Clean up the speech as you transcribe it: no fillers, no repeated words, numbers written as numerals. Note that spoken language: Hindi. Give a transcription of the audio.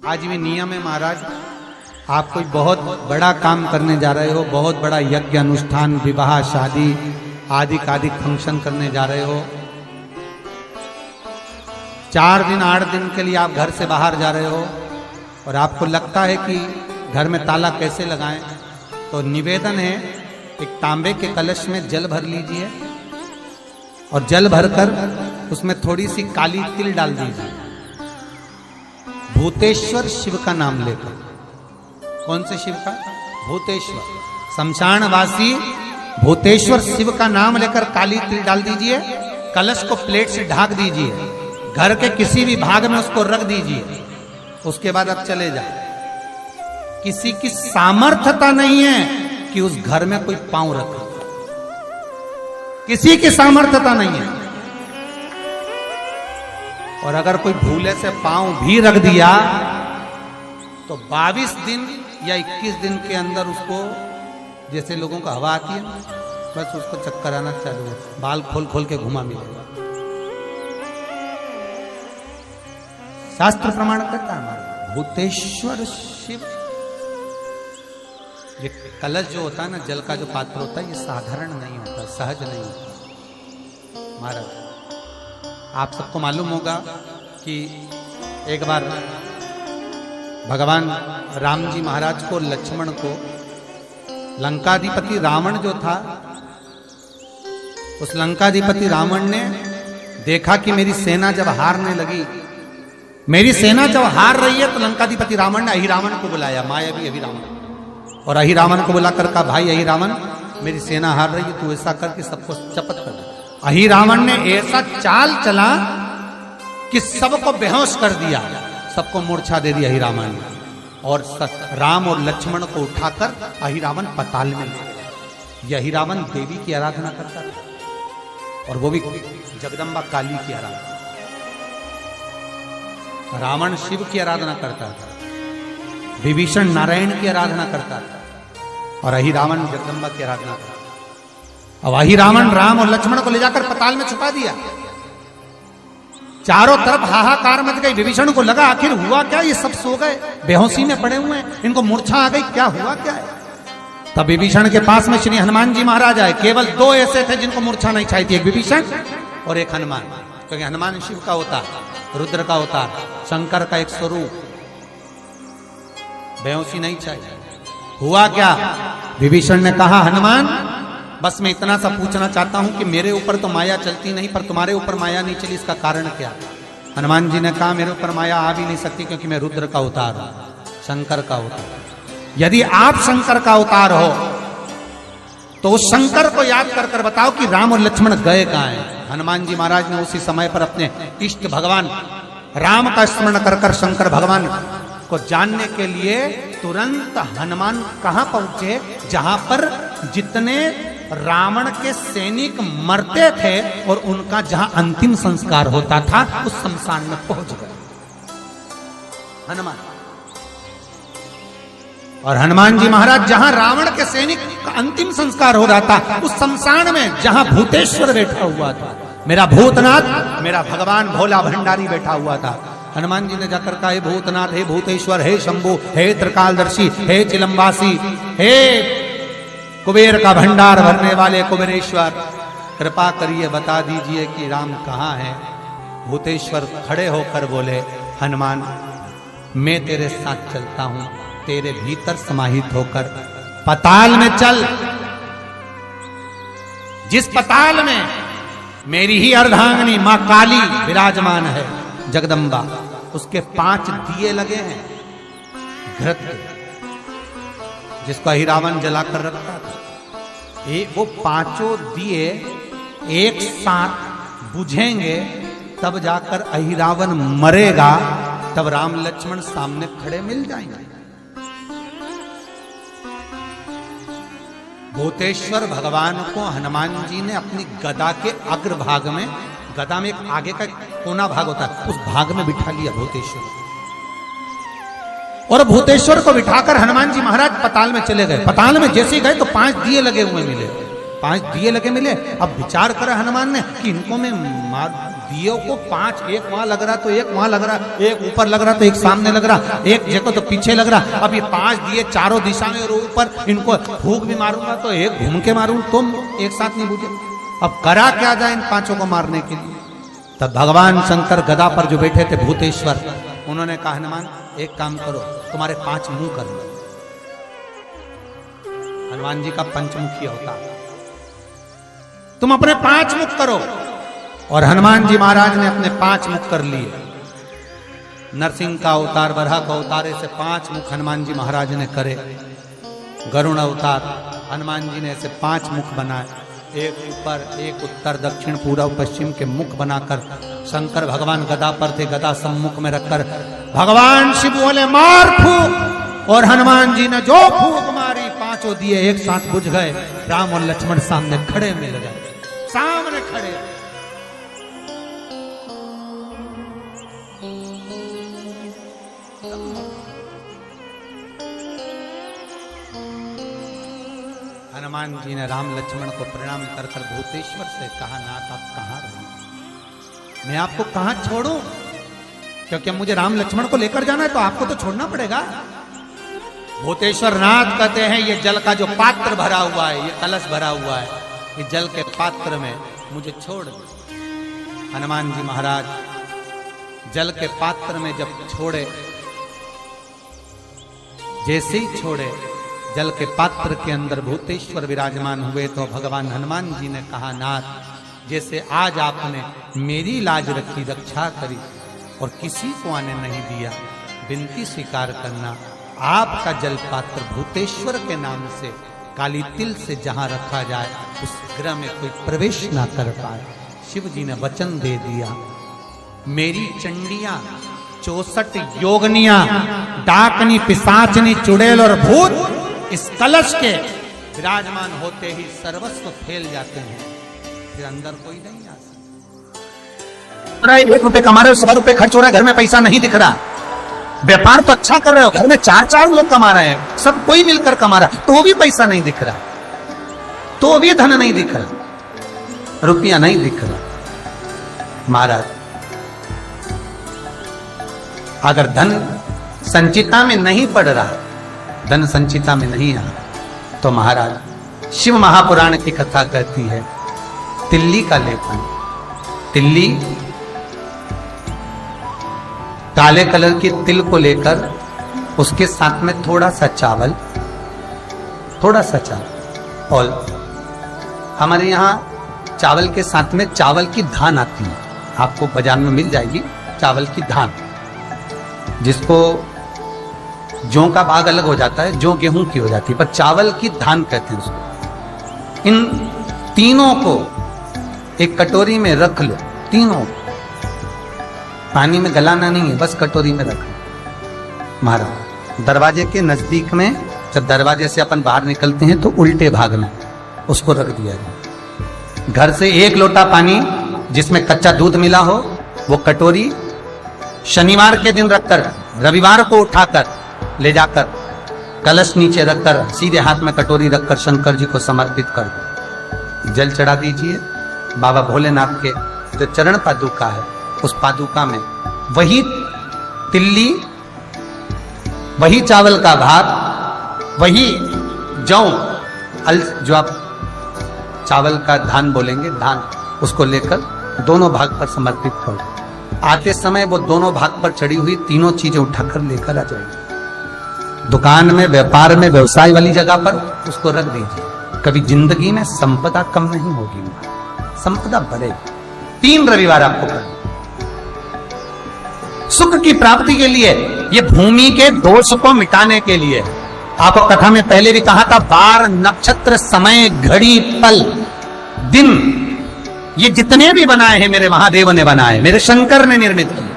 आज भी नियम है महाराज, आप कोई बहुत बड़ा काम करने जा रहे हो, बहुत बड़ा यज्ञ अनुष्ठान, विवाह, शादी आदि फंक्शन करने जा रहे हो, 4 दिन 8 दिन के लिए आप घर से बाहर जा रहे हो और आपको लगता है कि घर में ताला कैसे लगाएं, तो निवेदन है एक तांबे के कलश में जल भर लीजिए और जल भरकर उसमें थोड़ी सी काली तिल डाल दीजिए, भूतेश्वर शिव का नाम लेकर। कौन से शिव का? भूतेश्वर, शमशानवासी भूतेश्वर शिव का नाम लेकर काली तिल डाल दीजिए, कलश को प्लेट से ढक दीजिए, घर के किसी भी भाग में उसको रख दीजिए। उसके बाद आप चले जाए। किसी की सामर्थ्यता नहीं है कि उस घर में कोई पांव रखे, किसी की सामर्थ्यता नहीं है। और अगर कोई भूले से पांव भी रख दिया तो 22 दिन या 21 दिन के अंदर उसको, जैसे लोगों को हवा आती है, बस उसको चक्कर आना चालू हो, बाल खोल खोल के घुमा मिलेगा। शास्त्र प्रमाण करता है हमारा भूतेश्वर शिव। ये कलश जो होता है ना, जल का जो पात्र होता है, ये साधारण नहीं होता, सहज नहीं होता महाराज। आप सबको मालूम होगा कि एक बार भगवान राम जी महाराज को, लक्ष्मण को, लंकाधिपति रावण जो था, उस लंकाधिपति रावण ने देखा कि मेरी सेना जब हारने लगी, मेरी सेना जब हार रही है, तो लंकाधिपति रावण ने अहिरावण को बुलाया, मायावी अहिरावण, और अहिरावण को बुलाकर कहा, भाई अहिरावण, मेरी सेना हार रही है, तू ऐसा करके सबको चपत कर दे। अहिरावण ने ऐसा चाल चला कि सबको बेहोश कर दिया, सबको मूर्छा दे दी अहिरावण ने, और राम और लक्ष्मण को उठाकर अहिरावण पताल में ले गया। यह अहिरावण देवी की आराधना करता था, और वो भी जगदम्बा काली की आराधना। रावण शिव की आराधना करता था, विभीषण नारायण की आराधना करता था, और अहिरावण जगदम्बा की आराधना करता था। अब अहिरावण राम और लक्ष्मण को ले जाकर पताल में छुपा दिया। चारों तरफ हाहाकार मच गई। विभीषण को लगा आखिर हुआ क्या, ये सब सो गए, बेहोशी में पड़े हुए हैं, इनको मूर्छा आ गई, क्या हुआ क्या है। तब विभीषण के पास में श्री हनुमान जी महाराज आए। केवल 2 ऐसे थे जिनको मूर्छा नहीं छाई थी, एक विभीषण और एक हनुमान, क्योंकि हनुमान शिव का होता, रुद्र का होता, शंकर का एक स्वरूप। बेहोशी नहीं छाई। हुआ क्या? विभीषण ने कहा, हनुमान, बस मैं इतना सा पूछना चाहता हूं कि मेरे ऊपर तो माया चलती नहीं, पर तुम्हारे ऊपर माया नहीं चली, इसका कारण क्या? हनुमान जी ने कहा, मेरे ऊपर माया आ भी नहीं सकती, क्योंकि मैं रुद्र का अवतार हूं, शंकर का अवतार। यदि आप शंकर का अवतार हो तो उस शंकर को याद कर कर बताओ कि राम और लक्ष्मण गए कहां हैं। हनुमान जी महाराज ने उसी समय पर अपने इष्ट भगवान राम का स्मरण कर कर शंकर भगवान को जानने के लिए तुरंत हनुमान कहां पहुंचे? जहां पर जितने रावण के सैनिक मरते थे और उनका जहां अंतिम संस्कार होता था, उस शमशान में पहुंच गए हनुमान। और हनुमान जी महाराज जहां रावण के सैनिक का अंतिम संस्कार हो रहा था, उस शमशान में जहां भूतेश्वर बैठा हुआ था, मेरा भूतनाथ, मेरा भगवान भोला भंडारी बैठा हुआ था, हनुमान जी ने जाकर कहा, हे भूतनाथ, हे भूतेश्वर, हे शंभु, हे त्रिकालदर्शी, हे चिलम्बासी, हे कुबेर का भंडार भरने वाले कुबेरेश्वर, कृपा करिए बता दीजिए कि राम कहाँ है। भूतेश्वर खड़े होकर बोले, हनुमान, मैं तेरे साथ चलता हूं, तेरे भीतर समाहित होकर पताल में चल। जिस पताल में मेरी ही अर्धांगिनी मां काली विराजमान है, जगदम्बा, उसके 5 दिए लगे हैं घृत, जिसको अहिरावण जलाकर रखता था। वो 5 दिए एक साथ बुझेंगे, तब जाकर अहिरावण मरेगा, तब राम लक्ष्मण सामने खड़े मिल जाएंगे। भूतेश्वर भगवान को हनुमान जी ने अपनी गदा के अग्रभाग में, गदा में एक आगे का कोना भाग होता है, उस भाग में बिठा लिया भूतेश्वर। और भूतेश्वर को बिठाकर हनुमान जी महाराज पताल में चले गए। पताल में जैसे ही गए तो 5 दिए लगे हुए मिले, 5 दिए लगे मिले। अब विचार करा हनुमान ने कि इनको मैं दियों को 5, एक वहां लग रहा तो एक वहां लग रहा, एक ऊपर लग रहा तो एक सामने लग रहा, एक जगह तो पीछे लग रहा। अब ये 5 दिए चारों दिशा में और ऊपर, इनको फूंक भी मारूंगा तो एक घूम के मारूं, तुम एक साथ नहीं बुझे। अब करा क्या जाए इन 5 को मारने के लिए? तब भगवान शंकर गदा पर जो बैठे थे भूतेश्वर, उन्होंने कहा हनुमान एक काम करो, तुम्हारे 5 मुंह कर लो। हनुमान जी का पंचमुखी होता, तुम अपने 5 मुख करो। और हनुमान जी महाराज ने अपने 5 मुख कर लिए। नरसिंह का अवतार, बरहा का अवतार, ऐसे 5 मुख हनुमान जी महाराज ने करे। गरुण अवतार, हनुमान जी ने ऐसे 5 मुख बनाए, एक ऊपर, एक उत्तर, दक्षिण, पूर्व, पश्चिम के मुख बनाकर शंकर भगवान गदा पर थे, गदा सम्मुख में रखकर भगवान शिव बोले मार फूंक, और हनुमान जी ने जो फूंक मारी 5 दिए एक साथ बुझ गए। राम और लक्ष्मण सामने खड़े मिल गए, सामने खड़े। हनुमान जी ने राम लक्ष्मण को प्रणाम कर भूतेश्वर से कहा, नाथ आप कहां रहे, मैं आपको कहां छोड़ूं? क्योंकि मुझे राम लक्ष्मण को लेकर जाना है तो आपको तो छोड़ना पड़ेगा। भूतेश्वर नाथ कहते हैं ये जल का जो पात्र भरा हुआ है, ये कलश भरा हुआ है, ये जल के पात्र में मुझे छोड़ दो। हनुमान जी महाराज जल के पात्र में जब छोड़े, जैसे ही छोड़े, जल के पात्र के अंदर भूतेश्वर विराजमान हुए तो भगवान हनुमान जी ने कहा, नाथ जैसे आज आपने मेरी लाज रखी, रक्षा करी और किसी को आने नहीं दिया, विनती स्वीकार करना, आपका जल पात्र भूतेश्वर के नाम से काली तिल से जहां रखा जाए उस गृह में कोई प्रवेश ना कर पाए। शिव जी ने वचन दे दिया, मेरी चंडियां 64 योगनियां, डाकनी, पिशाचनी, चुड़ैल और भूत इस कलश के विराजमान होते ही सर्वस्व फैल जाते हैं, फिर अंदर कोई नहीं आ सकता। 1 रुपए कमा रहे हो, 100 रुपए खर्च हो रहा है, घर में पैसा नहीं दिख रहा। व्यापार तो अच्छा कर रहे हो, घर में 4 लोग कमा रहे हैं, सब कोई मिलकर कमा रहा, तो वो भी पैसा नहीं दिख रहा, तो भी धन नहीं दिख रहा, रुपया नहीं दिख रहा। महाराज अगर धन संचिता में नहीं पड़ रहा, धन संचिता में नहीं आ, तो महाराज शिव महापुराण की कथा कहती है तिल्ली का लेपन। तिल्ली काले कलर की तिल को लेकर उसके साथ में थोड़ा सा चावल, और हमारे यहाँ चावल के साथ में चावल की धान आती है, आपको बाजार में मिल जाएगी चावल की धान, जिसको जौ का भाग अलग हो जाता है, जौ गेहूं की हो जाती है, पर चावल की धान कहते हैं उसको। इन तीनों को एक कटोरी में रख लो, तीनों पानी में गलाना नहीं है, बस कटोरी में रखो। महाराज दरवाजे के नजदीक में, जब दरवाजे से अपन बाहर निकलते हैं तो उल्टे भाग में उसको रख दिया जाए। घर से 1 लोटा पानी जिसमें कच्चा दूध मिला हो, वो कटोरी शनिवार के दिन रखकर रविवार को उठाकर ले जाकर कलश नीचे रखकर सीधे हाथ में कटोरी रखकर शंकर जी को समर्पित कर दो। जल चढ़ा दीजिए। बाबा भोलेनाथ के जो चरण पादुका है, उस पादुका में वही तिल्ली, वही चावल का भात, वही जौ, जो आप चावल का धान बोलेंगे, धान, उसको लेकर दोनों भाग पर समर्पित कर दो। आते समय वो दोनों भाग पर चढ़ी हुई तीनों चीजें उठाकर लेकर आ जाएगी। दुकान में, व्यापार में, व्यवसाय वाली जगह पर उसको रख दीजिए। कभी जिंदगी में संपदा कम नहीं होगी, संपदा बढ़ेगी। 3 रविवार आपको करना सुख की प्राप्ति के लिए, ये भूमि के दोष को मिटाने के लिए। आपको कथा में पहले भी कहा था, बार, नक्षत्र, समय, घड़ी, पल, दिन, ये जितने भी बनाए हैं मेरे महादेव ने बनाए, मेरे शंकर ने निर्मित किए।